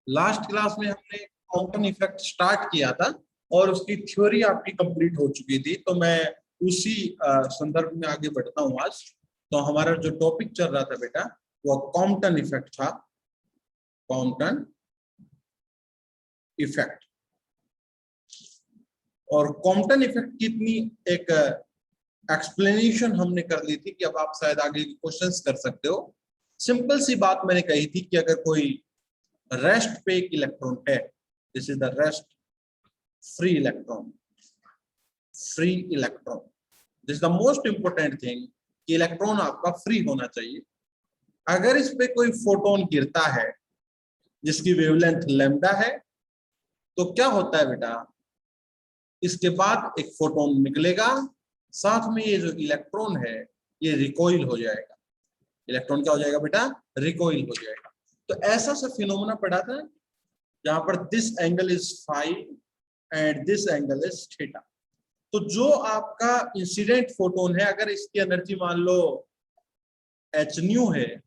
Last class में हमने quantum effect start किया था और उसकी थ्योरी आपकी कंप्लीट हो चुकी थी, तो मैं उसी संदर्भ में आगे बढ़ता हूँ आज। तो हमारा जो टॉपिक चल रहा था बेटा वो क्वांटम इफेक्ट था। क्वांटम इफेक्ट और क्वांटम इफेक्ट की इतनी एक एक्सप्लेनेशन हमने कर ली थी कि अब आप शायद आगे क्वेश्चंस कर सकते हो। सिंपल सी बात मैंने कही थी कि अगर कोई रेस्ट पे एक इलेक्ट्रॉन है, this is the rest free electron. Free electron, this the most important thing कि इलेक्ट्रॉन आपका फ्री होना चाहिए। अगर इस पे कोई फोटोन गिरता है जिसकी वेवलेंथ लैम्डा है, तो क्या होता है बेटा, इसके बाद एक फोटोन निकलेगा, साथ में ये जो इलेक्ट्रॉन है ये रिकॉइल हो जाएगा। इलेक्ट्रॉन क्या हो जाएगा बेटा, रिकॉइल हो जाएगा। तो ऐसा सा फिनोमेना पढ़ा था जहां पर this angle is phi and this angle is theta. तो जो आपका इंसिडेंट फोटोन है, अगर इसकी एनर्जी मान लो एच न्यू है,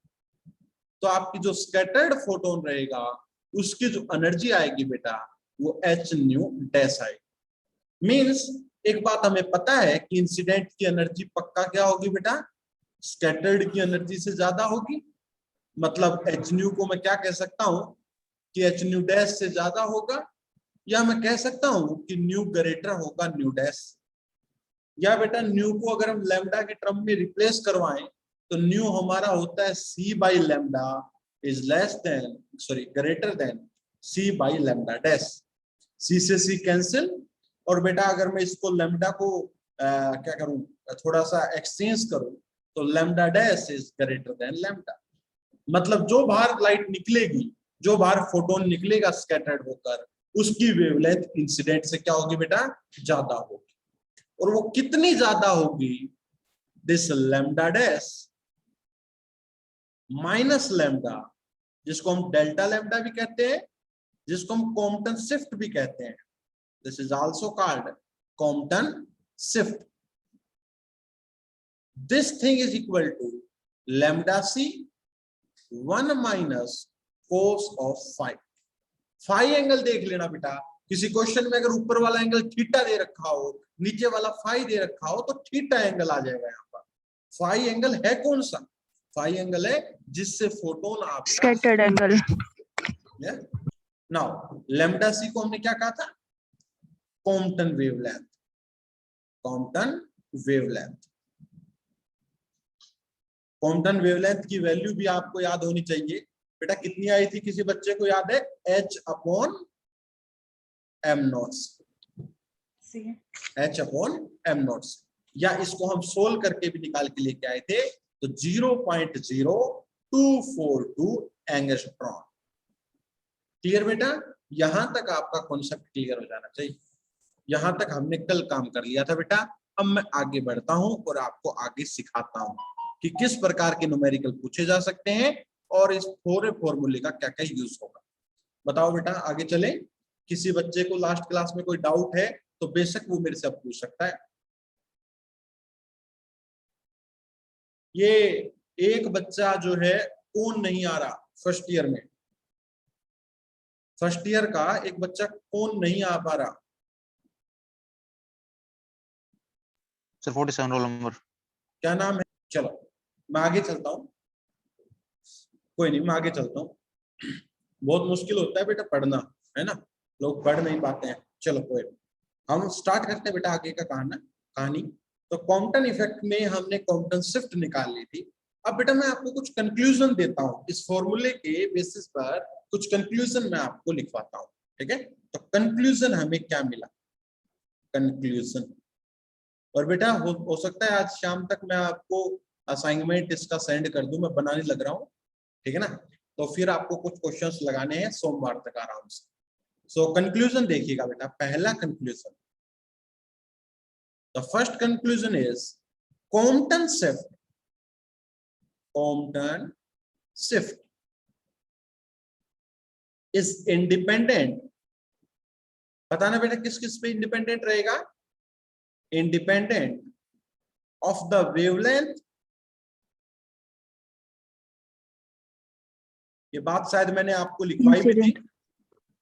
तो आपकी जो स्कैटर्ड फोटोन रहेगा उसकी जो एनर्जी आएगी बेटा वो एच न्यू डैश आएगी। मीन्स एक बात हमें पता है कि इंसिडेंट की एनर्जी पक्का क्या होगी बेटा, स्कैटर्ड की एनर्जी से ज्यादा होगी। मतलब एच न्यू को मैं क्या कह सकता हूं कि एच न्यू डैश से ज्यादा होगा, या मैं कह सकता हूं कि न्यू ग्रेटर होगा न्यू डैश। या बेटा न्यू को अगर हम लैम्डा के टर्म में रिप्लेस करवाएं तो न्यू हमारा होता है c by lambda is less than sorry greater than c by lambda dash. C से सी कैंसिल, और बेटा अगर मैं इसको लैम्डा को क्या करूं, थोड़ा सा एक्सचेंज करूं, तो lambda dash is greater than lambda. मतलब जो बाहर लाइट निकलेगी, जो बाहर फोटोन निकलेगा स्कैटर्ड होकर, उसकी वेवलेंथ इंसिडेंट से क्या होगी बेटा, ज्यादा होगी। और वो कितनी ज्यादा होगी, this lambda dash minus lambda, जिसको हम डेल्टा लैम्डा भी कहते हैं, जिसको हम कॉम्पटन शिफ्ट भी कहते हैं। This is also called Compton shift. This thing is equal to lambda C 1 minus cos of phi. Phi angle देख लेना बेटा, किसी क्वेश्चन में अगर ऊपर वाला एंगल थीटा दे रखा हो, नीचे वाला फाई दे रखा हो, तो थीटा एंगल आ जाएगा यहाँ पर। फाई एंगल है कौन सा, फाई एंगल है जिससे फोटोन आपका स्कैटर्ड एंगल। नाउ लैम्डा सी को हमने क्या कहा था, Compton wavelength. Compton wavelength, Compton wavelength की वैल्यू भी आपको याद होनी चाहिए बेटा। कितनी आई थी, किसी बच्चे को याद है, h upon am not, h upon am not. या इसको हम सोल्व करके भी निकाल के लेके आए थे, तो 0.0242 एंगस्ट्रॉम। क्लियर बेटा, यहां तक आपका कॉन्सेप्ट क्लियर हो जाना चाहिए। यहां तक हमने कल काम कर लिया था बेटा। अब मैं आगे बढ़ता हूं और आपको आगे सिखाता हूं कि किस प्रकार के न्यूमेरिकल पूछे जा सकते हैं और इस पूरे फॉर्मूले का क्या क्या यूज होगा। बताओ बेटा, आगे चले। किसी बच्चे को लास्ट क्लास में कोई डाउट है तो बेशक वो मेरे से अब पूछ सकता है। ये एक बच्चा जो है कौन नहीं आ रहा फर्स्ट ईयर में, फर्स्ट ईयर का एक बच्चा कौन नहीं आ पा रहा सर? 47 roll number. क्या नाम है? चलो मैं आगे चलता हूँ, कोई नहीं मैं आगे चलता हूँ। बहुत मुश्किल होता है बेटा पढ़ना, है ना, लोग पढ़ नहीं पाते हैं। चलो कोई नहीं, हम स्टार्ट करते हैं बेटा आगे का कहानी। तो कॉम्पटन इफेक्ट में हमने कॉम्पटन शिफ्ट निकाल ली थी। अब बेटा मैं आपको कुछ कंक्लूजन देता हूँ, इस फॉर्मूले के बेसिस पर कुछ कंक्लूजन मैं आपको लिखवाता हूँ, ठीक है। तो कंक्लूजन हमें क्या मिला, कंक्लूजन। और बेटा हो सकता है आज शाम तक मैं आपको असाइनमेंट इसका सेंड कर दूं, मैं बनाने लग रहा हूँ, ठीक है ना। तो फिर आपको कुछ क्वेश्चंस लगाने हैं सोमवार तक आराम से। सो कंक्लूजन देखिएगा बेटा, पहला conclusion, the first conclusion is Compton shift, Compton shift is independent. बताना बेटा किस किस पे इंडिपेंडेंट रहेगा, इंडिपेंडेंट ऑफ द वेवलेंथ। ये बात शायद मैंने आपको लिखवाई भी थी,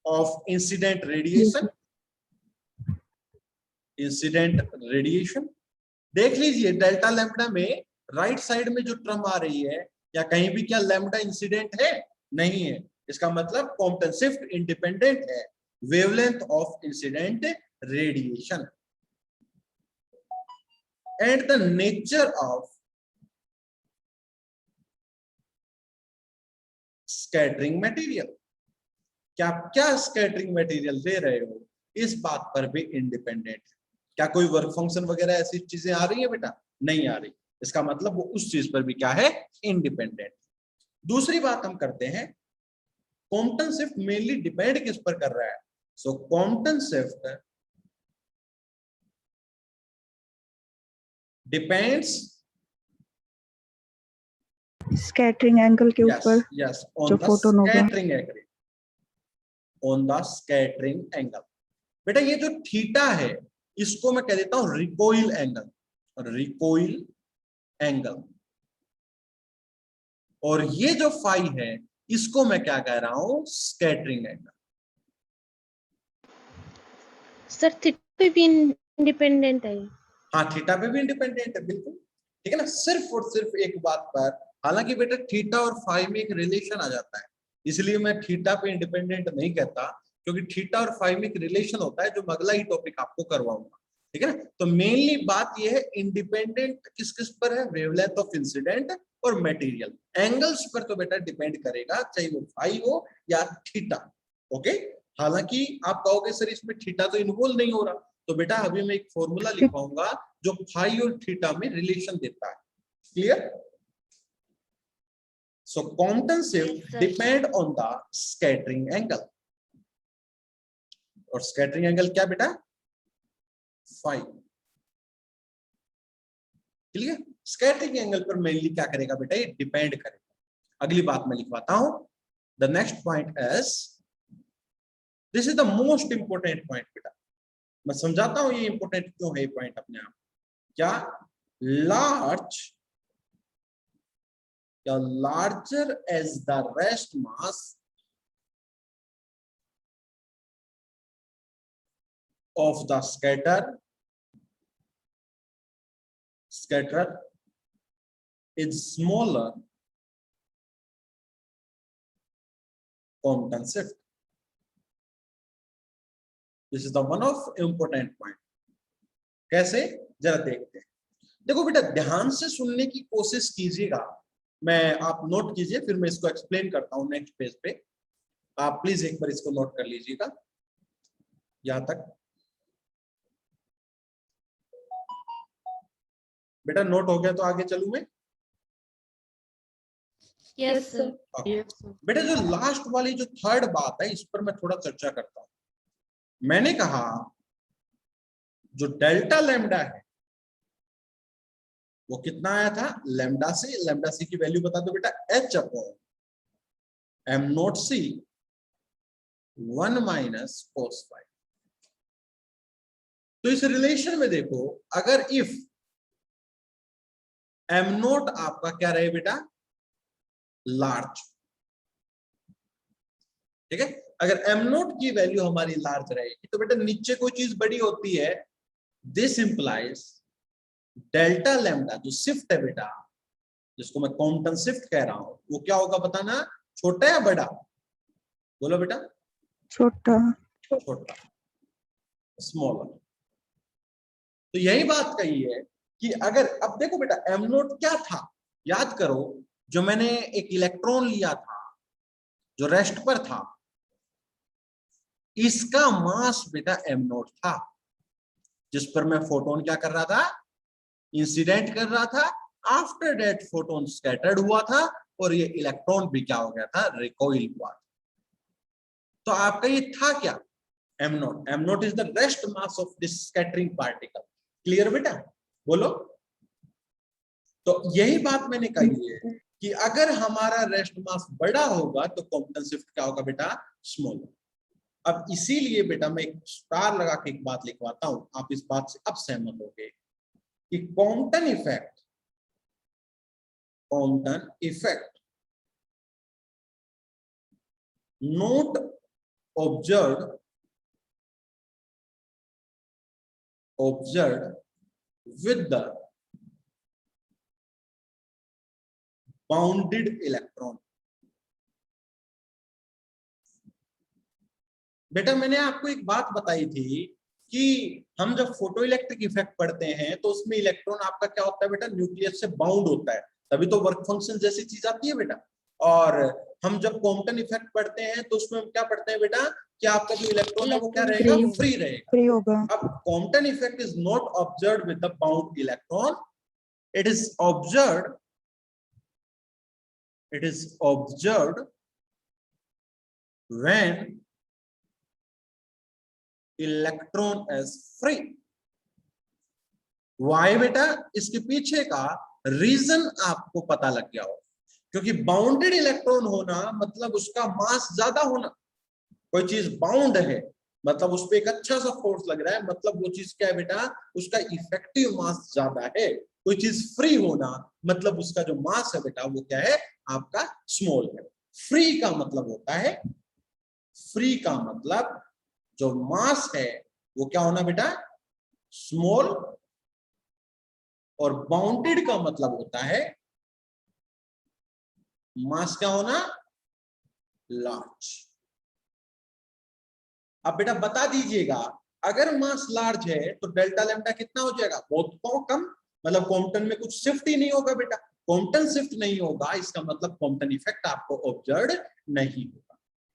of incident radiation, incident radiation. देख लीजिए डेल्टा लैम्बडा में राइट साइड में जो टर्म आ रही है, या कहीं भी क्या लैम्बडा इंसिडेंट है? नहीं है। इसका मतलब कॉम्पटन शिफ्ट इंडिपेंडेंट है wavelength of incident radiation. And the nature of scattering material, क्या क्या स्कैटरिंग मटेरियल दे रहे हो, इस बात पर भी इंडिपेंडेंट है। क्या कोई वर्क फंक्शन वगैरह ऐसी चीजें आ रही है बेटा? नहीं आ रही। इसका मतलब वो उस चीज पर भी क्या है? इंडिपेंडेंट। दूसरी बात हम करते हैं, कॉम्पटन शिफ्ट मेनली डिपेंड किस पर कर रहा है? So Compton shift depends scattering angle के ऊपर यस जो ऑन द फोटोन होगा। Scattering angle, on the scattering angle. बेटा ये जो थीटा है इसको मैं कह देता हूं रिकॉइल एंगल, रिकॉइल एंगल। और ये जो फाई है इसको मैं क्या कह रहा हूं? Scattering angle. सर थीटा पे भी इंडिपेंडेंट है? हाँ थीटा पे भी इंडिपेंडेंट है बिल्कुल, ठीक है ना। सिर्फ और सिर्फ एक बात पर, हालांकि बेटा थीटा और फाई में एक रिलेशन आ जाता है, इसलिए मैं थीटा पे इंडिपेंडेंट नहीं कहता, क्योंकि थीटा और फाई में एक रिलेशन होता है जो मैं अगला ही टॉपिक आपको करवाऊंगा, ठीक है ना। तो मेनली बात यह है इंडिपेंडेंट किस किस पर है? वेवलेंथ ऑफ इंसिडेंट और मटेरियल। एंगल्स पर तो बेटा डिपेंड करेगा, चाहे वो फाई हो या थीटा। ओके, हालांकि आप कहोगे सर इसमें थीटा तो इन्वॉल्व नहीं हो रहा, तो बेटा अभी मैं एक फॉर्मूला लिखवाऊंगा जो फाई और थीटा में रिलेशन देता है। Clear? So Compton shift depend on the scattering angle. और स्कैटरिंग एंगल क्या बेटा? फाई। क्लियर? स्कैटरिंग एंगल पर मेनली क्या करेगा बेटा? ये डिपेंड करेगा। अगली बात मैं लिखवाता हूं, the next point is, this is the most important point बेटा। मैं समझाता हूं ये इंपोर्टेंट क्यों है ये पॉइंट अपने आप। क्या? larger as the rest mass of the scatterer is smaller Compton shift. This is the one of important point. कैसे? जरा देखते हैं। देखो बेटा ध्यान से सुनने की कोशिश कीजिएगा, मैं आप नोट कीजिए, फिर मैं इसको एक्सप्लेन करता हूं नेक्स्ट पेज पे। आप प्लीज एक बार इसको नोट कर लीजिएगा यहां तक। बेटा नोट हो गया तो आगे चलूं मैं? Yes sir. बेटा जो लास्ट वाली जो थर्ड बात है इस पर मैं थोड़ा चर्चा करता हूं। मैंने कहा जो डेल्टा लैम्डा है वो कितना आया था? लैम्डा सी की वैल्यू बता दो बेटा, h अपॉन एम नोट सी 1 माइनस cos फाई। तो इस रिलेशन में देखो, अगर इफ एम नोट आपका क्या रहे बेटा? लार्ज, ठीक है। अगर एम नोट की वैल्यू हमारी लार्ज रहेगी तो बेटा नीचे कोई चीज बड़ी होती है, दिस इंप्लाइज डेल्टा लैम्डा जो शिफ्ट है बेटा, जिसको मैं कॉम्पटन शिफ्ट कह रहा हूं, वो क्या होगा बताना? छोटा या बड़ा? बोलो बेटा। छोटा। छोटा, स्मॉलर। तो यही बात कही है कि अगर, अब देखो बेटा एम नोट क्या था, याद करो, जो मैंने एक इलेक्ट्रॉन लिया था जो रेस्ट पर था, इसका मास बेटा एम नोट था, जिस पर मैं फोटोन क्या कर रहा था? इंसिडेंट कर रहा था। आफ्टर दैट फोटोन स्कैटर्ड हुआ था और ये इलेक्ट्रॉन भी क्या हो गया था? रिकॉइल हुआ था। तो आपका ये था क्या? M naught. M naught is the rest mass of this scattering particle. Clear बेटा? बोलो। तो यही बात मैंने कही है कि अगर हमारा रेस्ट मास बड़ा होगा तो कॉम्पटन शिफ्ट क्या होगा बेटा? स्मॉलर। अब इसीलिए बेटा मैं एक स्टार लगा के एक बात लिखवाता हूं, आप इस बात से अब सहमत होंगे कि Compton effect not observed with the bounded electron। बेटा मैंने आपको एक बात बताई थी कि हम जब फोटो इलेक्ट्रिक इफेक्ट पढ़ते हैं तो उसमें इलेक्ट्रॉन आपका क्या होता है बेटा, न्यूक्लियस से बाउंड होता है, तभी तो वर्क फंक्शन जैसी चीज आती है बेटा। और हम जब कॉम्पटन इफेक्ट पढ़ते हैं तो उसमें हम क्या पढ़ते हैं बेटा कि आपका जो इलेक्ट्रॉन है वो क्या रहेगा, फ्री रहेगा। फ्री होगा। अब Compton effect is not observed with the bound electron, it is observed when electron is free. Why बेटा, इसके पीछे का रीजन आपको पता लग गया हो, क्योंकि बाउंडेड इलेक्ट्रॉन होना मतलब उसका मास ज्यादा होना। कोई चीज बाउंड है मतलब उस पर एक अच्छा सा फोर्स लग रहा है, मतलब वो चीज क्या है बेटा, उसका इफेक्टिव मास ज्यादा है। कोई चीज फ्री होना मतलब उसका जो मास है बेटा वो क्या है, आपका स्मॉल है। फ्री का मतलब होता है, फ्री का मतलब जो मास है वो क्या होना बेटा, स्मॉल, और बाउंडेड का मतलब होता है मास क्या होना, लार्ज। अब बेटा बता दीजिएगा, अगर मास लार्ज है तो डेल्टा लैम्डा कितना हो जाएगा, बहुत कम, मतलब कॉम्पटन में कुछ शिफ्ट ही नहीं होगा बेटा। कॉम्पटन शिफ्ट नहीं होगा इसका मतलब कॉम्पटन इफेक्ट आपको ऑब्जर्व नहीं होगा।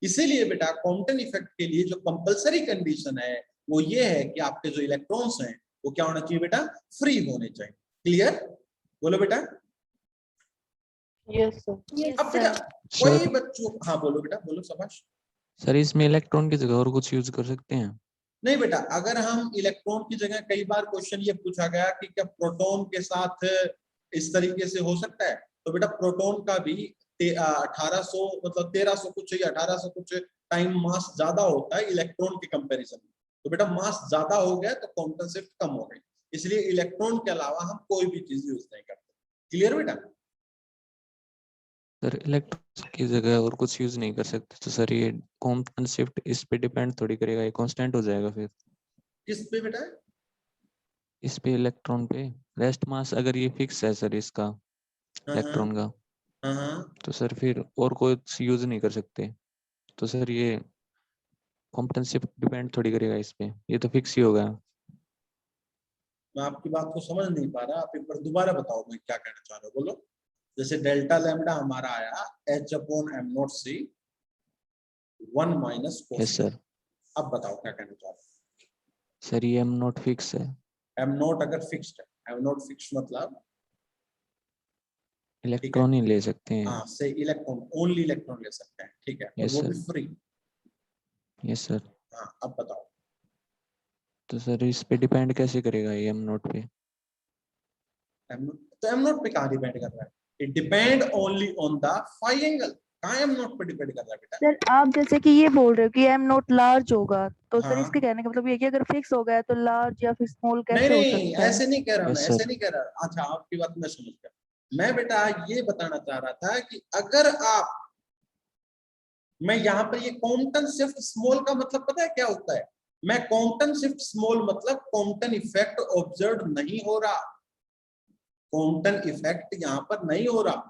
इसीलिए बेटा कॉम्पटन इफेक्ट के लिए जो कंपलसरी कंडीशन है वो ये है कि आपके जो इलेक्ट्रॉन्स हैं वो क्या होना चाहिए बेटा, फ्री होने चाहिए। क्लियर, बोलो बेटा। Yes sir. अब बेटा कोई बच्चों, हाँ बोलो बेटा, बोलो शाबाश। सर इसमें इलेक्ट्रॉन की जगह और कुछ यूज कर सकते हैं? नहीं बेटा, अगर हम इलेक्ट्रॉन की जगह, कई बार क्वेश्चन ये पूछा गया कि क्या प्रोटॉन के साथ इस तरीके से हो सकता है, तो बेटा प्रोटॉन का भी 1800 मतलब 1300 कुछ या 1800 कुछ टाइम मास ज्यादा होता है इलेक्ट्रॉन के कंपैरिजन में। तो बेटा मास ज्यादा हो गया तो क्वांटम शिफ्ट कम हो गई, इसलिए इलेक्ट्रॉन के अलावा हम कोई भी चीज यूज नहीं करते। क्लियर बेटा। सर इलेक्ट्रॉन की जगह और कुछ यूज नहीं कर सकते तो सर ये क्वांटम शिफ्ट इस पे डिपेंड थोड़ी करेगा, ये कांस्टेंट हो जाएगा फिर। किस पे बेटा, इस पे इलेक्ट्रॉन पे रेस्ट मास अगर ये फिक्स है सर इसका इलेक्ट्रॉन का, हाँ तो सर फिर और कोई यूज नहीं कर सकते। तो सर ये क्वांटम शिफ्ट डिपेंड थोड़ी करेगा इस पे, ये तो फिक्स ही होगा। मैं आपकी बात को समझ नहीं पा रहा, आप एक बार दोबारा बताओ मैं क्या कहना चाह रहा हूँ, बोलो। जैसे डेल्टा लैम्डा हमारा आया H/m0c 1 माइनस यस कोस। सर। अब बताओ क्या कहना चाह रहे सर ये m नॉट फिक्स है। हो। m0 अगर फिक्स्ड है, m0 फिक्स मतलब ठीक है, इलेक्ट्रॉन ही ले सकते हैं। हाँ से इलेक्ट्रॉन, ओनली इलेक्ट्रॉन ले सकते हैं, ठीक है, और यस वो सर। भी फ्री। Yes sir. हाँ अब बताओ। तो सर इस पे डिपेंड कैसे करेगा ये m नॉट पे? m0 तो m0 पे कहाँ डिपेंड कर रहा है, it depend only on the phi angle. कहाँ m0 पे डिपेंड कर रहा है बेटा। सर आप जैसे कि ये बोल रहे हो कि एम नोट लार्ज होगा, तो सर हाँ इसके कहने का मतलब ये है कि अगर फिक्स हो गया तो लार्ज या फिर स्मॉल नहीं कैसे हो नहीं सकता है? ऐसे नहीं कह रहा मैं, यस ऐसे सर। नहीं कह रहा। अच्छा आपकी बात मैं समझ गया। मैं बेटा ये बताना चाह रहा था कि अगर आप, मैं यहाँ पर ये कॉम्पटन शिफ्ट स्मॉल का मतलब पता है क्या होता है, मैं कॉम्पटन शिफ्ट स्मॉल मतलब कॉम्पटन इफेक्ट ऑब्जर्व नहीं हो रहा, कॉम्पटन इफेक्ट यहाँ पर नहीं हो रहा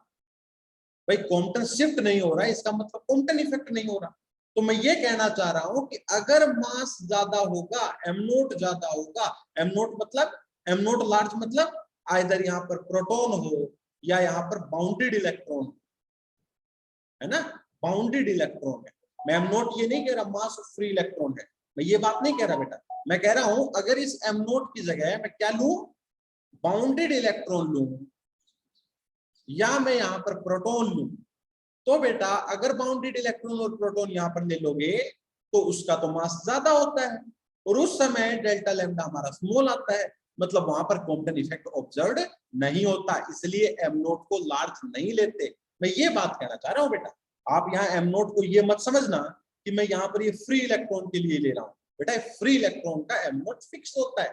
भाई, कॉम्पटन शिफ्ट नहीं हो रहा है इसका मतलब कॉम्पटन इफेक्ट नहीं हो रहा। तो मैं ये कहना चाह रहा हूं कि अगर मास ज्यादा होगा, m0 ज्यादा होगा, m0 मतलब m0 लार्ज मतलब आइदर यहाँ पर प्रोटॉन हो या यहाँ पर बाउंडेड इलेक्ट्रॉन है ना, बाउंडेड इलेक्ट्रॉन है। मैं m0 ये नहीं कह रहा मास ऑफ फ्री इलेक्ट्रॉन है, मैं ये बात नहीं कह रहा बेटा। मैं कह रहा हूं अगर इस m0 की जगह मैं क्या लूं, बाउंडेड इलेक्ट्रॉन लूं या मैं यहाँ पर प्रोटॉन लूं, तो बेटा अगर बाउंडेड इलेक्ट्रॉन और प्रोटॉन यहाँ पर ले लोगे तो उसका तो मास ज्यादा होता है और उस समय डेल्टा लैम्डा हमारा स्मॉल आता है, मतलब वहां पर कॉम्पटन इफेक्ट ऑब्जर्व्ड नहीं होता, इसलिए m0 को लार्ज नहीं लेते। मैं ये बात कहना चाह रहा हूँ बेटा, आप यहाँ m0 को ये मत समझना कि मैं यहाँ पर ये फ्री इलेक्ट्रॉन के लिए ले रहा हूँ। बेटा फ्री इलेक्ट्रॉन का m0 फिक्स होता है,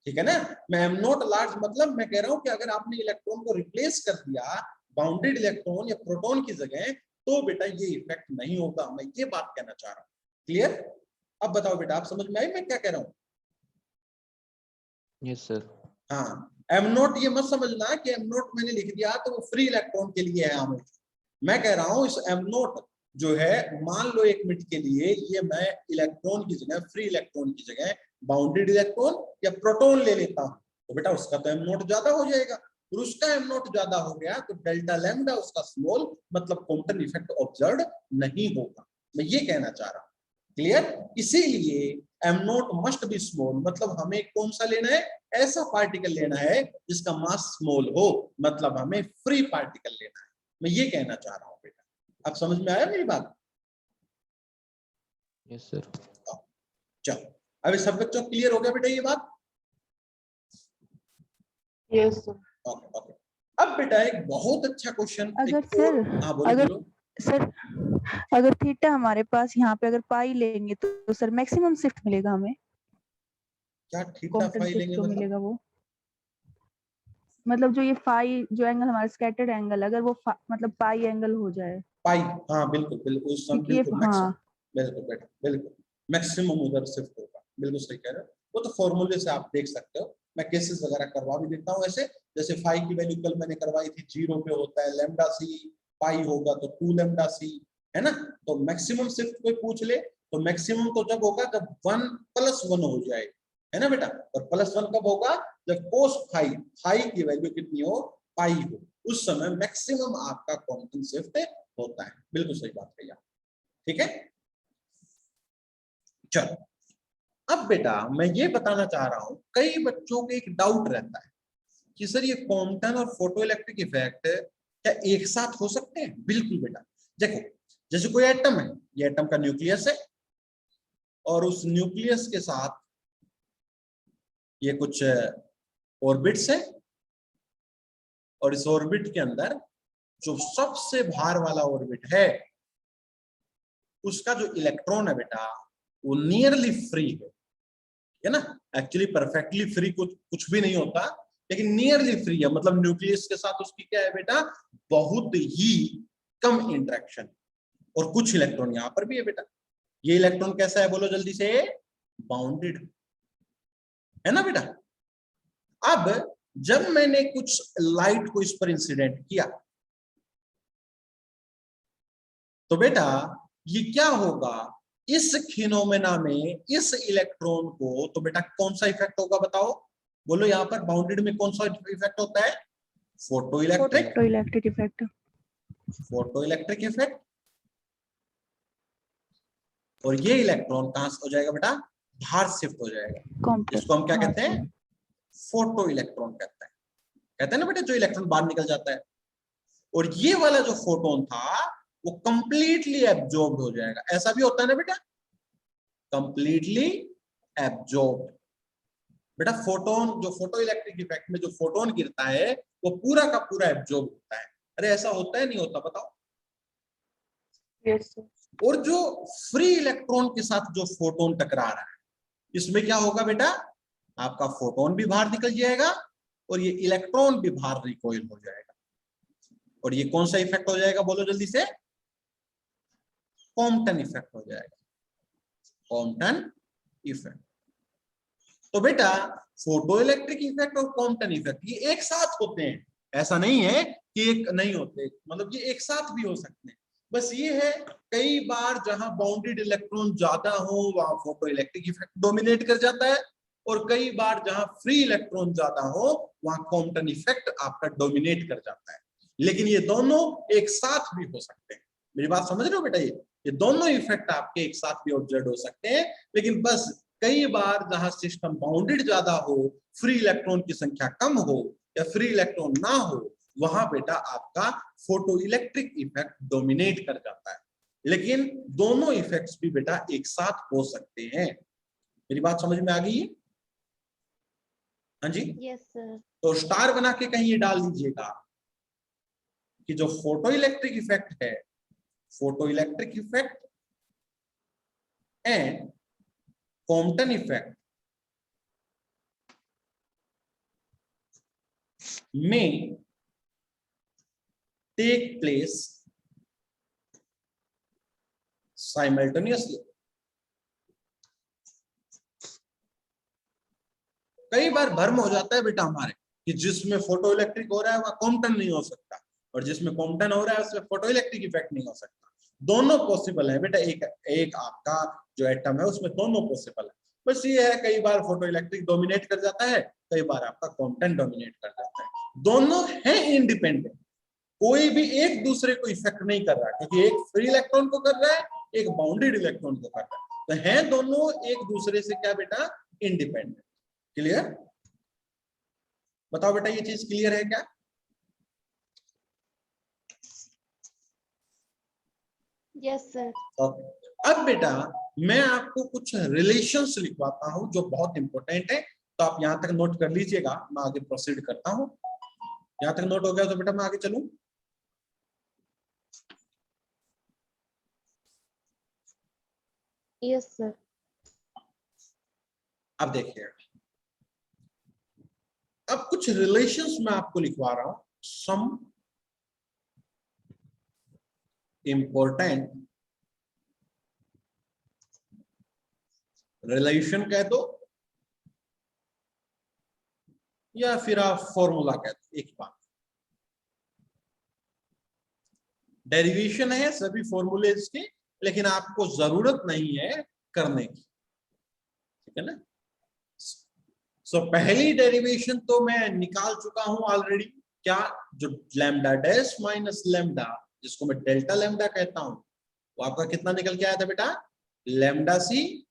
ठीक है ना। मैं m0 लार्ज मतलब मैं कह रहा हूँ कि अगर आपने इलेक्ट्रॉन को रिप्लेस कर दिया बाउंडेड इलेक्ट्रॉन या प्रोटॉन की जगह, तो बेटा ये इफेक्ट नहीं होगा। मैं ये बात कहना चाह रहा हूँ। क्लियर? अब बताओ बेटा, आप समझ में आई मैं क्या कह रहा हूं? Yes sir. हाँ, एम नोट ये मत समझना कि एम नोट मैंने लिख दिया तो वो फ्री इलेक्ट्रॉन के लिए है हमेशा। मैं कह रहा हूं इस एम नोट जो है, मान लो 1 मिनट के लिए ये मैं इलेक्ट्रॉन की जगह, फ्री इलेक्ट्रॉन की जगह बाउंडेड इलेक्ट्रॉन या प्रोटॉन ले लेता हूं, तो बेटा उसका तो एम नोट ज्यादा हो जाएगा, और उसका एम नोट ज्यादा हो गया तो डेल्टा लैम्डा उसका स्मॉल, मतलब कॉम्पटन इफेक्ट ऑब्जर्व नहीं होगा। मैं ये कहना चाह रहा हूं, क्लियर? इसीलिए M naught must be small, मतलब हमें कौन सा लेना है, ऐसा पार्टिकल लेना है जिसका मास स्मॉल हो, मतलब हमें फ्री पार्टिकल लेना है। मैं ये कहना चाह रहा हूं बेटा, अब समझ में आया मेरी बात? Yes sir. चलो, अभी सब बच्चों क्लियर हो गया बेटा ये बात? Yes sir. Okay okay. अब बेटा एक बहुत अच्छा क्वेश्चन, अगर सर, हाँ बोलो अगर बोलो। सर अगर थीटा हमारे पास यहाँ पे अगर पाई लेंगे तो सर मैक्सिमम शिफ्ट मिलेगा हमें, क्या थीटा कॉम्पटन फाई शिफ्ट लेंगे जो मतलब? मिलेगा वो, मतलब जो ये फाई जो एंगल हमारा स्कैटर्ड एंगल, अगर वो मतलब पाई एंगल हो जाए, पाई, हाँ बिल्कुल बिल्कुल, उस समय क्योंकि ये बिल्कुल मैक्सिमम, हाँ बिल्कुल बेटा बिल्कुल मैक्सिमम उधर शिफ्ट होगा, बिल्कुल सही कह रहे हो। वो तो फॉर्मूले से आप देख सकते हो, मैं केसेस वगैरह करवा भी देता हूँ ऐसे। जैसे फाई की वैल्यू कल मैंने करवाई थी 0 पे होता है लैम्डा सी, पाई होगा तो 2 लैम्डा सी, है ना? तो मैक्सिमम शिफ्ट कोई पूछ ले तो मैक्सिमम तो जब होगा जब 1 + 1 हो जाए, है ना बेटा? और +1 कब होगा, जब कोस फाई, फाई की वैल्यू कितनी हो, पाई हो, उस समय मैक्सिमम आपका क्वांटम शिफ्ट होता है। बिल्कुल सही बात कही आप, ठीक है? चलो, अब बेटा मैं ये बताना चाह रहा हूं, कई बच्चों को एक डाउट रहता है कि सर ये क्वांटम और फोटो इलेक्ट्रिक इफेक्ट क्या एक साथ हो सकते हैं? बिल्कुल बेटा, देखो जैसे कोई एटम है, ये एटम का न्यूक्लियस है, और उस न्यूक्लियस के साथ ये कुछ ऑर्बिट्स है, और इस ऑर्बिट के अंदर जो सबसे भार वाला ऑर्बिट है उसका जो इलेक्ट्रॉन है बेटा वो नियरली फ्री है ना? एक्चुअली परफेक्टली फ्री कुछ भी नहीं होता, लेकिन नियरली फ्री है, मतलब न्यूक्लियस के साथ उसकी क्या है बेटा, बहुत ही कम इंटरेक्शन, और कुछ इलेक्ट्रॉन यहां पर भी है बेटा। ये इलेक्ट्रॉन कैसा है बोलो जल्दी से, बाउंडेड, है ना बेटा? अब जब मैंने कुछ लाइट को इस पर इंसिडेंट किया तो बेटा ये क्या होगा, इस फिनोमेना में इस इलेक्ट्रॉन को, तो बेटा कौन सा इफेक्ट होगा बताओ, बोलो यहाँ पर बाउंडेड में कौन सा इफेक्ट होता है, photo electric, photo electric effect. Photo electric effect. और ये इलेक्ट्रॉन कहां से हो जाएगा बेटा, बाहर शिफ्ट हो जाएगा, इसको हम क्या हाँ कहते हैं, फोटो इलेक्ट्रॉन कहते हैं ना बेटा, जो इलेक्ट्रॉन बाहर निकल जाता है। और ये वाला जो फोटोन था वो कंप्लीटली एब्जॉर्ब हो जाएगा, ऐसा भी होता है ना बेटा, कंप्लीटली एब्जॉर्ब। बेटा फोटोन, जो फोटो इलेक्ट्रिक इफेक्ट में जो फोटोन गिरता है वो पूरा का पूरा एब्जॉर्ब होता है। अरे ऐसा होता है नहीं होता बताओ? यस। और जो फ्री इलेक्ट्रॉन के साथ जो फोटोन टकरा रहा है इसमें क्या होगा बेटा, आपका फोटोन भी बाहर निकल जाएगा और ये इलेक्ट्रॉन भी बाहर रिकॉइल हो जाएगा, और ये कौन सा इफेक्ट हो जाएगा बोलो जल्दी से, कॉम्पटन इफेक्ट हो जाएगा, कॉम्पटन इफेक्ट। तो बेटा फोटो इलेक्ट्रिक इफेक्ट और कॉम्पटन इफेक्ट ये एक साथ होते हैं, ऐसा नहीं है कि एक नहीं होते, मतलब ये एक साथ भी हो सकते हैं। बस ये है कई बार जहां बाउंडेड इलेक्ट्रॉन ज्यादा हो वहां फोटो इलेक्ट्रिक इफेक्ट डोमिनेट कर जाता है, और कई बार जहां फ्री इलेक्ट्रॉन ज्यादा हो वहां कॉम्पटन इफेक्ट आपका डोमिनेट कर जाता है। लेकिन ये दोनों एक साथ भी हो सकते हैं, मेरी बात समझ रहे हो बेटा? ये दोनों इफेक्ट आपके एक साथ भी ऑब्जर्व हो सकते हैं, लेकिन बस कई बार जहां सिस्टम बाउंडेड ज्यादा हो, फ्री इलेक्ट्रॉन की संख्या कम हो या फ्री इलेक्ट्रॉन ना हो, वहां बेटा आपका फोटो इलेक्ट्रिक इफेक्ट डोमिनेट कर जाता है। लेकिन दोनों इफेक्ट्स भी बेटा एक साथ हो सकते हैं। मेरी बात समझ में आ गई है? हाँ जी। Yes sir. तो स्टार बना के कहीं ये डाल दीजिएगा कि जो फोटो इलेक्ट्रिक इफेक्ट है, photo electric effect and Compton effect में take place simultaneously, कई बार भ्रम हो जाता है बेटा हमारे कि जिसमें फोटो इलेक्ट्रिक हो रहा है वह कॉम्पटन नहीं हो सकता, और जिसमें कॉम्पटन हो रहा है उसमें फोटो इलेक्ट्रिक इफेक्ट नहीं हो सकता। दोनों पॉसिबल है बेटा, एक आपका जो एटम है उसमें दोनों पॉसिबल है। बस ये है कई बार फोटो इलेक्ट्रिक डोमिनेट कर जाता है, कई बार आपका कॉम्पटन डोमिनेट कर जाता है। दोनों है इंडिपेंडेंट, कोई भी एक दूसरे को इफेक्ट नहीं कर रहा, क्योंकि एक फ्री इलेक्ट्रॉन को कर रहा है, एक बाउंडेड इलेक्ट्रॉन को कर रहा है, तो है दोनों एक दूसरे से क्या बेटा, इंडिपेंडेंट। क्लियर? बताओ बेटा ये चीज क्लियर है क्या? Yes, sir. अब बेटा मैं आपको कुछ रिलेशंस लिखवाता हूं जो बहुत इंपॉर्टेंट है, तो आप यहां तक नोट कर लीजिएगा, मैं आगे प्रोसीड करता हूं। यहां तक नोट हो गया तो बेटा मैं आगे चलूं। Yes, sir. अब देखिए, अब कुछ रिलेशंस मैं आपको लिखवा रहा हूं, सम इंपॉर्टेंट रिलेशन कह दो या फिर आप फॉर्मूला कह दो, एक बात। डेरिवेशन है सभी फॉर्मूलेज की, लेकिन आपको जरूरत नहीं है करने की, ठीक है ना। सो पहली डेरिवेशन तो मैं निकाल चुका हूं ऑलरेडी, क्या, जो लैम्डा डैश माइनस लैम्डा, जिसको मैं डेल्टा लैम्डा कहता हूं, वो आपका कितना निकल के आया था बेटा, lambda C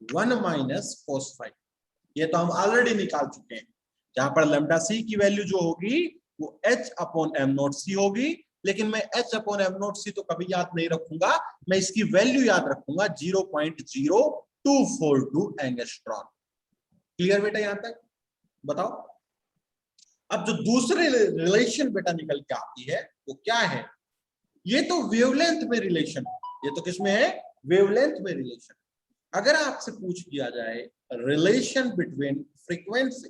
1 minus cos phi. ये तो हम ऑलरेडी निकाल चुके हैं, जहां पर लैम्डा सी की वैल्यू जो होगी वो h अपॉन एम नॉट सी होगी, लेकिन मैं h अपॉन एम नॉट सी तो कभी याद नहीं रखूंगा, मैं इसकी वैल्यू याद रखूंगा 0.0242 एंगस्ट्रॉन। क्लियर बेटा यहां तक? बताओ अब जो दूसरे रिलेशन बेटा निकल के आती है वो क्या है, ये तो वेवलेंथ में रिलेशन है, ये तो किसमें है, वेवलेंथ में रिलेशन। अगर आपसे पूछ किया जाए relation between frequency,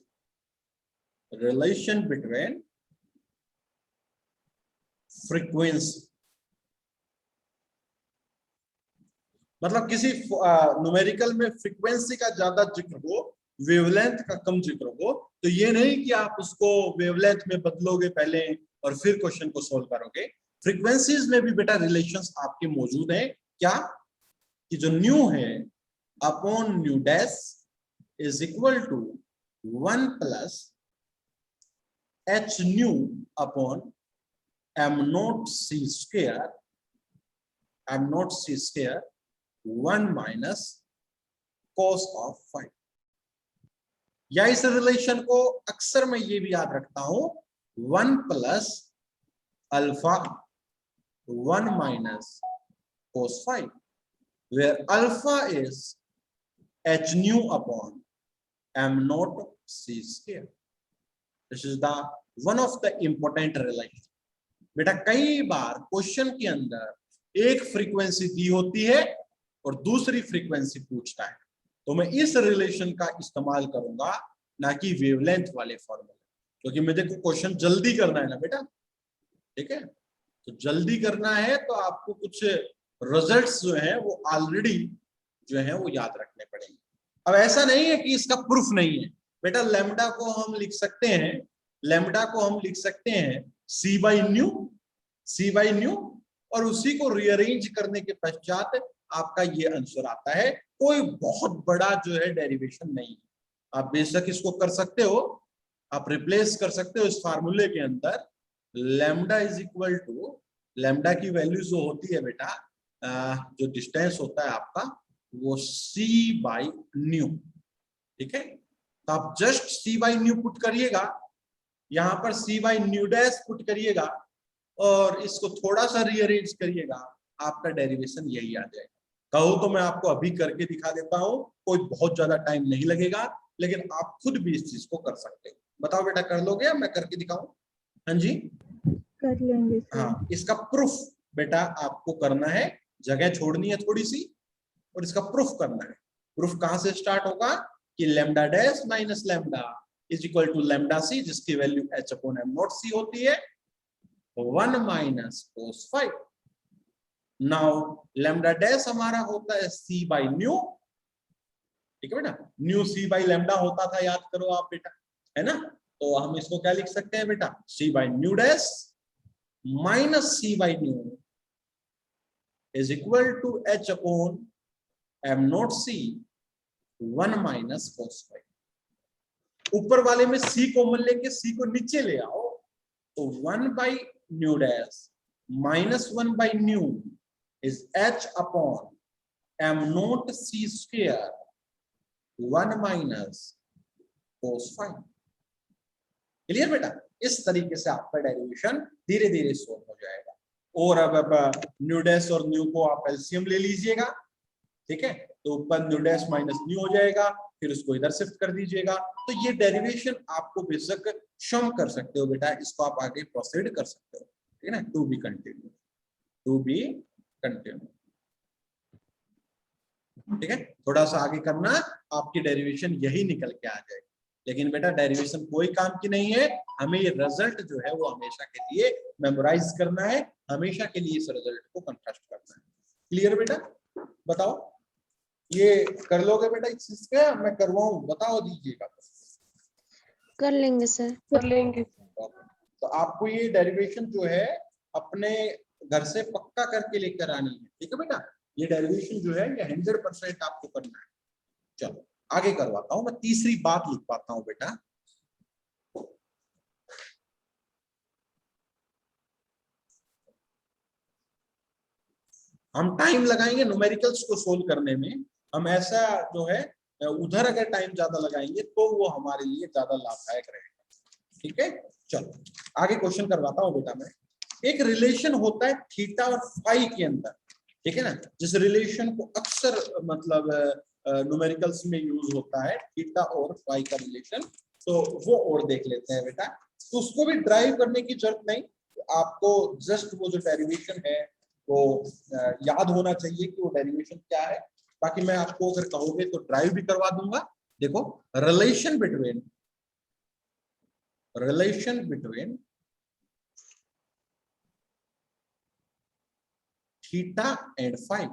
relation between frequency, मतलब किसी न्यूमेरिकल में फ्रीक्वेंसी का ज्यादा जिक्र हो, वेवलेंथ का कम जिक्र हो, तो ये नहीं कि आप उसको वेवलेंथ में बदलोगे पहले और फिर क्वेश्चन को सोल्व करोगे। फ्रीक्वेंसीज में भी बेटा रिलेशंस आपके मौजूद हैं, क्या, कि जो न्यू है upon nu dash is equal to 1 plus H nu upon am not C square, M not C square 1 minus cos of phi. या इस रिलेशन को अक्सर मैं ये भी याद रखता हूं, 1 plus alpha 1 minus cos phi, where alpha is h nu upon m naught c square. This is the one of the important relation. बेटा कई बार क्वेश्चन के अंदर एक फ्रीक्वेंसी दी होती है और दूसरी फ्रीक्वेंसी पूछता है, तो मैं इस रिलेशन का इस्तेमाल करूंगा, ना कि वेवलेंथ वाले फॉर्मूले, क्योंकि मुझे क्वेश्चन जल्दी करना है ना बेटा, ठीक है। तो जल्दी करना है तो आपको कुछ रिजल्ट्स जो है वो ऑलरेडी जो है वो याद रखने पड़ेंगे। अब ऐसा नहीं है कि इसका प्रूफ नहीं है बेटा, लैम्डा को हम लिख सकते हैं, लैम्डा को हम लिख सकते हैं सी बाई न्यू, और उसी को रीअरेंज करने के पश्चात आपका ये आंसर आता है। कोई बहुत बड़ा जो है डेरिवेशन नहीं है, आप बेशक इसको कर सकते हो, आप रिप्लेस कर सकते हो इस फार्मूले के अंदर। Lambda is equal to, lambda की वैल्यू जो होती है बेटा, जो डिस्टेंस होता है आपका वो c बाई न्यू, ठीक है। तो आप just c by new put करिएगा, यहां पर c by nu dash put करिएगा और इसको थोड़ा सा रीअरेंज करिएगा, आपका डेरिवेशन यही आ जाएगा। कहूँ तो मैं आपको अभी करके दिखा देता हूँ, कोई बहुत ज्यादा टाइम नहीं लगेगा, लेकिन आप खुद भी इस चीज को कर सकते हो। बताओ बेटा कर लोगे या मैं करके दिखाऊं? हाँ जी कर लेंगे सर। हाँ, इसका प्रूफ बेटा आपको करना है, जगह छोड़नी है थोड़ी सी और इसका प्रूफ करना है। प्रूफ कहां से स्टार्ट होगा कि lambda dash minus lambda is equal to lambda c, जिसकी value h upon am not c होती है, 1 minus cos phi. Now lambda dash हमारा होता है c बाई न्यू, ठीक है बेटा, न्यू सी बाई लैम्डा होता था, याद करो आप बेटा, है ना। तो हम इसको क्या लिख सकते हैं बेटा, c by nu dash minus c by nu is equal to h upon am not c 1 minus cos phi. ऊपर वाले में सी कॉमन लेके सी को नीचे ले आओ, तो 1 by nu dash minus 1 by nu is H upon am not C square 1 minus cos phi. Clear बेटा, इस तरीके से आपका डेरिवेशन धीरे धीरे सोल्व हो जाएगा। और अब न्यू डैश और न्यू को आप एलसीएम ले लीजिएगा, ठीक है, तो ऊपर न्यू डैश माइनस न्यू हो जाएगा, फिर उसको इधर शिफ्ट कर दीजिएगा। तो ये डेरिवेशन आपको बेशक शम कर सकते हो बेटा, इसको आप आगे प्रोसीड कर सकते हो, ठीक है ना। To be continue, to be continue, ठीक है। थोड़ा सा आगे करना, आपकी डेरिवेशन यही निकल के आ जाएगी। लेकिन बेटा डेरिवेशन कोई काम की नहीं है, हमें ये रिजल्ट जो है वो हमेशा के लिए मेमोराइज करना है, हमेशा के लिए इस रिजल्ट को कंट्रास्ट करना है। क्लियर बेटा, बताओ ये कर लोगे बेटा इस चीज का, मैं करवाऊं, बताओ दीजिएगा। कर लेंगे सर। कर लेंगे। तो आपको ये डेरिवेशन जो है अपने घर से पक्का करके लेकर आनी है, ठीक है बेटा। ये डेरिवेशन जो है ये 100% आपको करना है। चलो आगे करवाता हूं, मैं तीसरी बात लिख पाता हूं बेटा। हम टाइम लगाएंगे न्यूमेरिकल्स को सोल्व करने में, हम ऐसा जो है उधर अगर टाइम ज्यादा लगाएंगे तो वो हमारे लिए ज्यादा लाभदायक रहेगा, ठीक है। चलो आगे क्वेश्चन करवाता हूं बेटा मैं। एक रिलेशन होता है थीटा और फाई के अंदर, ठीक है ना, जिस रिलेशन को अक्सर मतलब न्यूमेरिकल्स में यूज होता है, थीटा और फाई का रिलेशन। तो वो और देख लेते हैं बेटा, तो उसको भी ड्राइव करने की जरूरत नहीं, आपको जस्ट वो जो डेरिवेशन है वो याद होना चाहिए कि वो डेरिवेशन क्या है। बाकी मैं आपको अगर कहोगे तो ड्राइव भी करवा दूंगा। देखो, relation between theta and phi,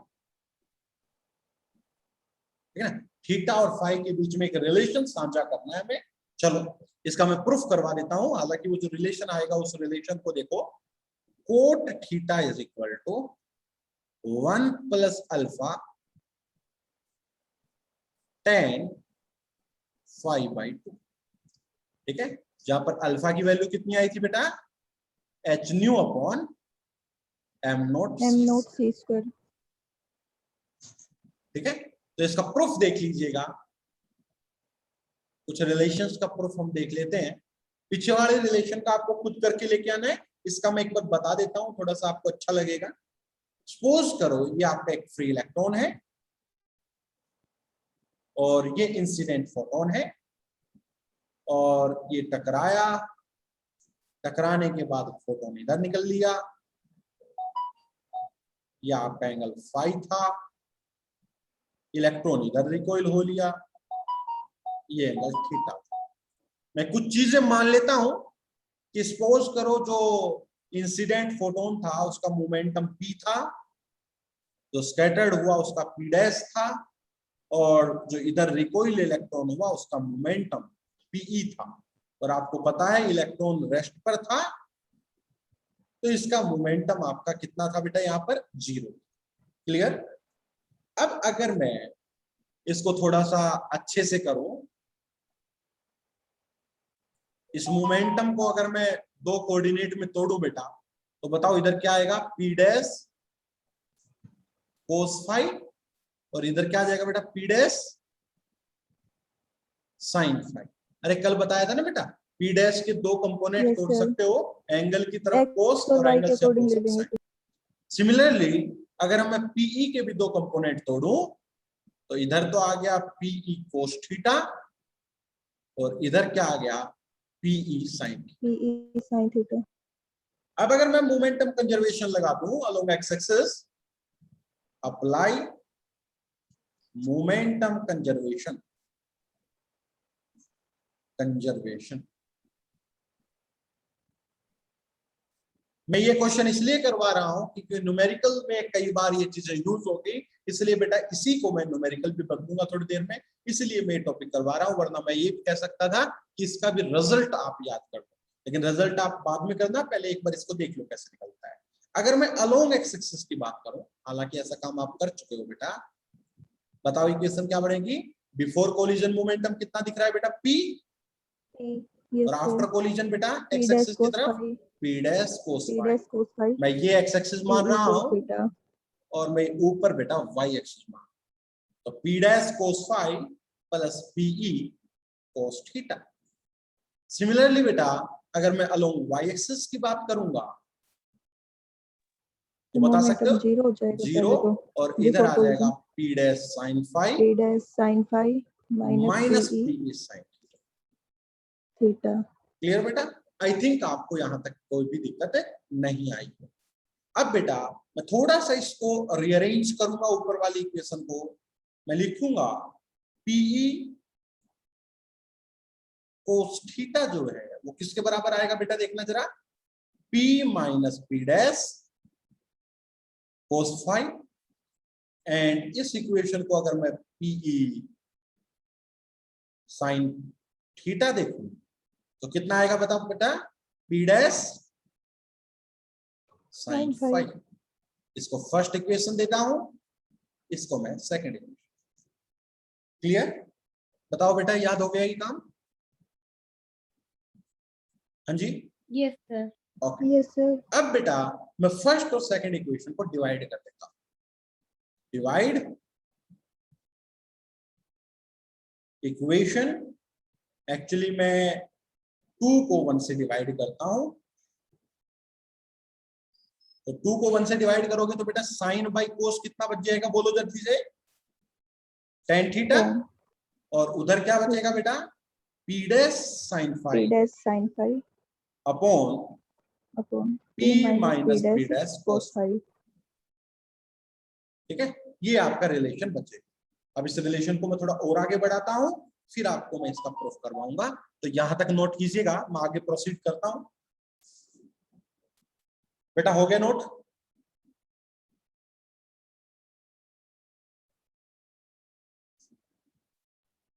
ठीक है ना, थीटा और फाई के बीच में एक रिलेशन साझा करना है हमें। चलो इसका मैं प्रूफ करवा देता हूं। हालांकि वो जो रिलेशन आएगा उस रिलेशन को देखो, cot theta is equal to 1 plus alpha tan phi by 2, ठीक है। जहां पर अल्फा की वैल्यू कितनी आई थी बेटा, H nu upon am not C square. ठीक है। तो इसका प्रूफ देख लीजिएगा, कुछ रिलेशंस का प्रूफ हम देख लेते हैं। पीछे वाले रिलेशन का आपको खुद करके लेके आना है, इसका मैं एक बार बता देता हूं, थोड़ा सा आपको अच्छा लगेगा। सपोज करो ये आपका एक फ्री इलेक्ट्रॉन है और ये इंसिडेंट फोटोन है, और ये टकराया, टकराने के बाद फोटोन इधर निकल लिया, यह आपका एंगल फाई था, इलेक्ट्रॉन इधर रिकॉइल हो लिया, ये एंगल थीटा। मैं कुछ चीजें मान लेता हूं कि सपोज करो जो इंसिडेंट फोटोन था उसका मोमेंटम p था, जो स्कैटर्ड हुआ उसका p डैश था, और जो इधर रिकॉइल इलेक्ट्रॉन हुआ उसका मोमेंटम pe था। और आपको पता है इलेक्ट्रॉन रेस्ट पर था, तो इसका मोमेंटम आपका कितना था बेटा, यहाँ पर 0। क्लियर। अब अगर मैं इसको थोड़ा सा अच्छे से करूं, इस मोमेंटम को अगर मैं दो कोऑर्डिनेट में तोड़ू बेटा, तो बताओ इधर क्या आएगा, p डैश कोस फाई, और इधर क्या आ जाएगा बेटा, p डैश साइन फाई। अरे कल बताया था ना बेटा, p डैश के दो कंपोनेंट Yes, तोड़ sir. सकते हो, एंगल की तरफ X कोस और और Y एंगल के से according ले अपोजिट लेंगे। साइड। सिमिलरली अगर मैं pe के भी दो कंपोनेंट तोड़ू, तो इधर तो आ गया pe कोस थीटा, और इधर क्या आ गया, pe sine. PE sin theta. अब अगर मैं मोमेंटम कंजर्वेशन लगा दूं along X axis, apply momentum conservation, मैं ये क्वेश्चन इसलिए करवा रहा हूं क्योंकि न्यूमेरिकल में कई बार ये चीजें यूज होगी, इसलिए बेटा इसी को मैं न्यूमेरिकल भी बदलूंगा थोड़ी देर में, इसलिए मैं टॉपिक करवा रहा हूं। वरना मैं ये भी कह सकता था कि इसका भी रिजल्ट आप याद कर लो, लेकिन रिजल्ट आप बाद में करना, पहले एक बार इसको देख लो कैसे निकलता है। अगर मैं अलोंग एक्स एक्सिस की बात करूं, हालांकि ऐसा काम आप कर चुके हो बेटा, बताओ इक्वेशन क्या बनेगी? बिफोर कोलिजन मोमेंटम कितना दिख रहा है बेटा? P, Yes, और आफ्टर sir. कोलिजन बेटा P एक्स dash एक्सिस की cos तरफ phi. P dash cos P phi. dash cos phi. मैं ये एक्स एक्सिस मान P रहा cos हूं theta. और मैं ऊपर बेटा वाई एक्सिस मान, तो P dash cos phi plus PE cos theta. Similarly बेटा अगर मैं अलोंग वाई एक्सिस की बात करूंगा तो बता सकते मोमेंटम हो जीरो हो जाएगा जीरो, पहले तो और इधर बिफोर आ जाएगा collision P dash sine phi P dash sin phi minus minus PE PE sine. Theta. Clear बेटा? आई थिंक आपको यहां तक कोई भी दिक्कत नहीं आई। अब बेटा मैं थोड़ा सा इसको रीअरेंज करूंगा, ऊपर वाली इक्वेशन को मैं लिखूंगा PE कोस थीटा जो है वो किसके बराबर आएगा बेटा? देखना जरा, P minus P dash cos phi, and इस इक्वेशन को अगर मैं PE साइन थीटा देखूं तो कितना आएगा बताओ बेटा? P dash sine Sin phi. Phi. इसको फर्स्ट इक्वेशन देता हूं, इसको मैं सेकंड इक्वेशन। क्लियर? बताओ बेटा याद हो गया ये काम? हाँ जी, Yes, sir. Okay. Yes, sir. अब बेटा मैं फर्स्ट और सेकंड इक्वेशन को डिवाइड कर देता हूं। डिवाइड इक्वेशन, एक्चुअली मैं 2 को 1 से डिवाइड करता हूं, तो 2 को 1 से डिवाइड करोगे तो बेटा साइन बाई कोस कितना बच जाएगा? बोलो जल्दी से। tan थीटा, और उधर क्या बचेगा बेटा? P dash sine P phi dash sin phi upon upon P P minus minus P P dash dash cos cos. phi. ठीक है, ये आपका रिलेशन बचेगा। अब इस रिलेशन को मैं थोड़ा और आगे बढ़ाता हूं, फिर आपको मैं इसका प्रूफ करवाऊंगा, तो यहां तक नोट कीजिएगा, मैं आगे प्रोसीड करता हूं। बेटा हो गया नोट?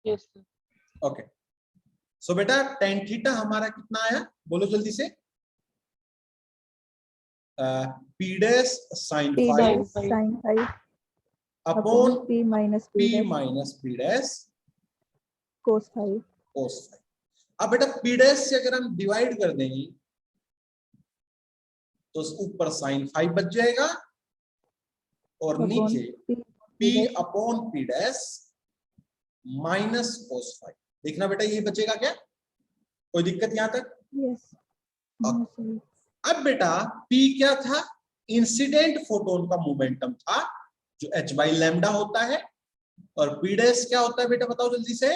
Yes, sir. ओके, सो बेटा tan थीटा हमारा कितना आया? बोलो जल्दी से। P dash sine P phi dash sin phi upon upon P minus P P dash minus P dash cos phi. Cos phi. अब बेटा P डैश से अगर हम डिवाइड कर देंगे तो ऊपर साइन फाई बच जाएगा, और upon नीचे P P dash. Upon P dash minus cos phi. देखना बेटा ये बचेगा क्या? कोई दिक्कत यहां तक? Yes. No, sir. अब बेटा P क्या था? इंसिडेंट फोटोन का मोमेंटम था जो h बाई लैम्डा होता है, और P डैश क्या होता है बेटा? बताओ जल्दी से।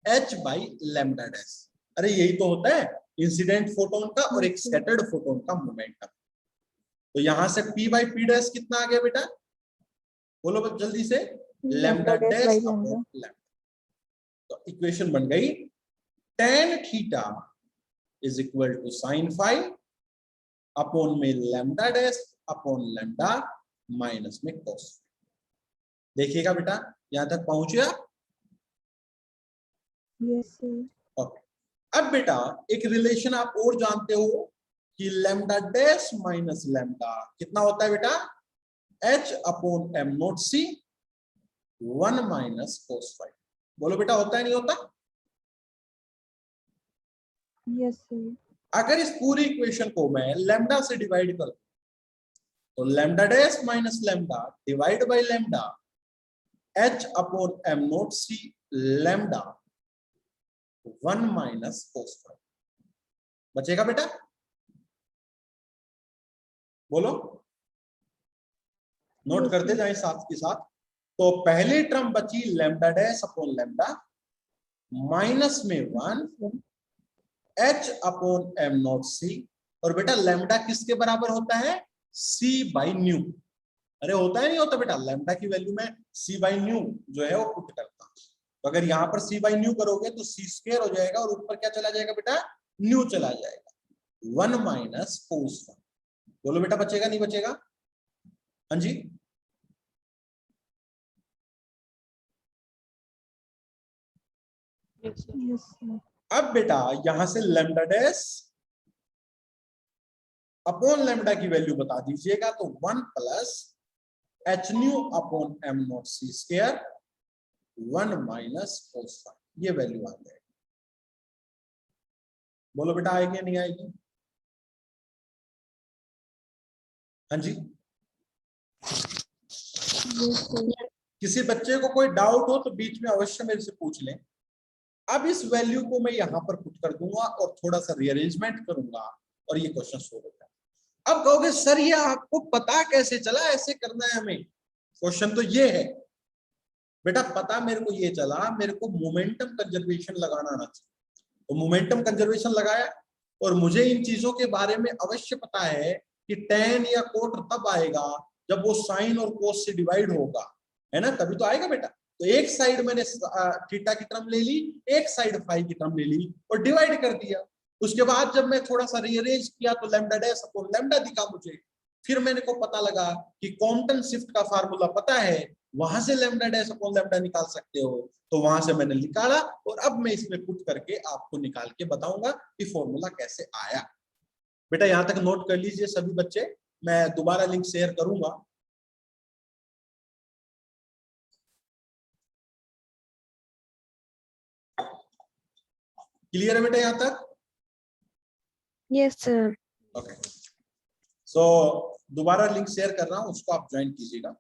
h by lambda dash. अरे यही तो होता है इंसिडेंट फोटोन का और एक स्कैटर्ड फोटोन का मोमेंटम। तो यहां से P बाई P डैश कितना आ गया बेटा? बोलो बस जल्दी से। Lambda Lambda dash dash by upon lambda. Lambda. तो इक्वेशन बन गई tan theta is equal to sine phi upon में lambda dash upon lambda minus में कोस। देखिएगा बेटा यहां तक पहुंचे आप? Yes, sir. ओके। अब बेटा एक रिलेशन आप और जानते हो कि लैम्डा डैश माइनस लैम्डा कितना होता है बेटा? h upon m naught c 1 minus cos phi. बोलो बेटा होता है नहीं होता? Yes, sir. अगर इस पूरी इक्वेशन को मैं लैम्डा से डिवाइड करूं तो lambda dash minus lambda divide by lambda h upon m naught c lambda 1 minus cos phi बचेगा बेटा? बोलो, नोट Yes, करते sir. जाए साथ के साथ। तो पहली टर्म बची lambda dash upon lambda minus में 1 h upon m naught c, और बेटा लैम्डा किसके बराबर होता है? c by new. अरे होता है नहीं होता बेटा? लैम्डा की वैल्यू में c बाई न्यू जो है वो पुट करता हूं, तो अगर यहां पर c बाई न्यू करोगे तो c स्क्वायर हो जाएगा और ऊपर क्या चला जाएगा बेटा? न्यू चला जाएगा। 1 माइनस कोस फाई। बोलो बेटा, बचेगा नहीं बचेगा? हाँ जी, Yes, sir. अब बेटा यहां से लैम्डा डैश अपॉन लैम्डा की वैल्यू बता दीजिएगा, तो 1 plus H nu upon am not C square 1 minus cos phi, ये वैल्यू आ जाएगी। बोलो बेटा, आएगी या नहीं आएगी? हाँ जी, Yes, sir. किसी बच्चे को कोई डाउट हो तो बीच में अवश्य मेरे से पूछ लें। अब इस वैल्यू को मैं यहां पर पुट कर दूंगा और थोड़ा सा रीअरेंजमेंट करूंगा और ये क्वेश्चन सोल्व हो जाएगा। अब कहोगे सर ये आपको पता कैसे चला ऐसे करना है हमें? क्वेश्चन तो ये है बेटा, पता मेरे को ये चला, मेरे को मोमेंटम कंजर्वेशन लगाना आना चाहिए, तो मोमेंटम कंजर्वेशन लगाया और मुझे इन चीजों के बारे में अवश्य पता है कि tan या कोट तब आएगा जब वो साइन और कोस से डिवाइड होगा, है ना, तभी तो आएगा बेटा। तो एक साइड मैंने थीटा की टर्म ले ली, एक साइड फाई की टर्म ले ली और डिवाइड कर दिया। उसके बाद जब मैं थोड़ा सा रीअरेंज किया तो लैम्डा डैश अपॉन लैम्डा दिखा मुझे। फिर मैंने को पता लगा कि कॉम्पटन शिफ्ट का फार्मूला पता है, वहां से लैम्डा डैश अपॉन लैम्डा निकाल सकते हो, तो वहां से मैंने निकाला और अब मैं इसमें पुट करके आपको निकाल के बताऊंगा कि फॉर्मूला कैसे आया। बेटा यहां तक नोट कर लीजिए सभी बच्चे, मैं दोबारा लिंक शेयर करूंगा। क्लियर है बेटा यहां तक? Yes, sir. ओके, सो दोबारा लिंक शेयर कर रहा हूं, उसको आप ज्वाइन कीजिएगा।